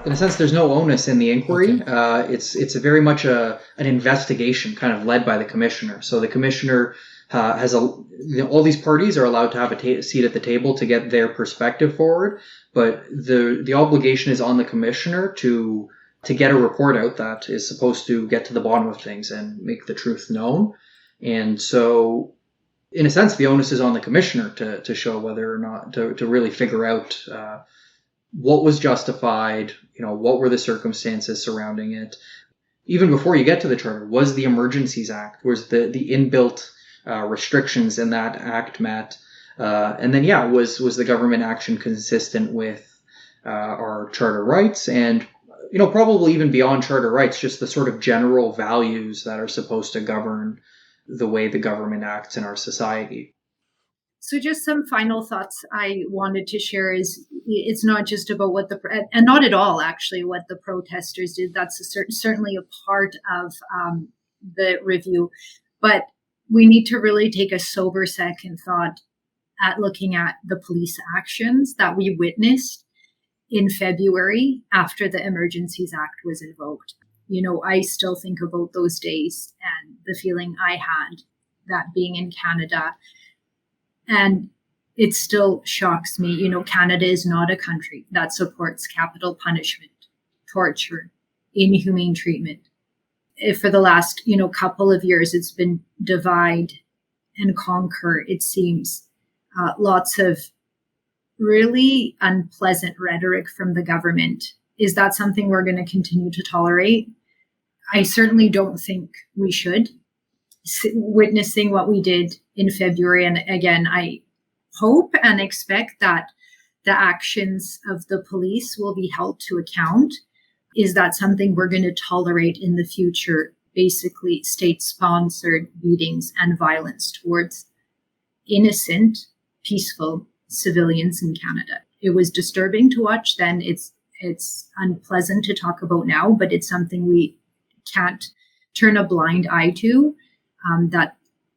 in a sense, there's no onus in the inquiry. Okay. It's a very much an investigation kind of led by the commissioner. So the commissioner has all these parties are allowed to have a seat at the table to get their perspective forward, but the obligation is on the commissioner to get a report out that is supposed to get to the bottom of things and make the truth known. And so, in a sense, the onus is on the commissioner to show whether or not to really figure out what was justified, what were the circumstances surrounding it. Even before you get to the charter, was the Emergencies Act, was the inbuilt restrictions in that act met? And then, was the government action consistent with our charter rights? And, probably even beyond charter rights, just the sort of general values that are supposed to govern the way the government acts in our society. So just some final thoughts I wanted to share is it's not just about and not at all actually what the protesters did. That's certainly a part of the review. But we need to really take a sober second thought at looking at the police actions that we witnessed in February after the Emergencies Act was invoked. I still think about those days and the feeling I had that being in Canada. And it still shocks me. Canada is not a country that supports capital punishment, torture, inhumane treatment. If for the last, couple of years, it's been divide and conquer, it seems. Lots of really unpleasant rhetoric from the government. Is that something we're going to continue to tolerate? I certainly don't think we should. Witnessing what we did in February, and again, I hope and expect that the actions of the police will be held to account. Is that something we're going to tolerate in the future? Basically, state-sponsored beatings and violence towards innocent, peaceful civilians in Canada. It was disturbing to watch then. It's unpleasant to talk about now, but it's something we can't turn a blind eye to. That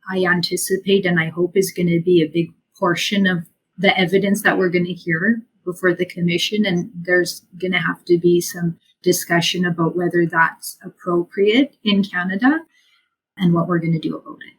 I anticipate and I hope is going to be a big portion of the evidence that we're going to hear before the commission. And there's going to have to be some discussion about whether that's appropriate in Canada and what we're going to do about it.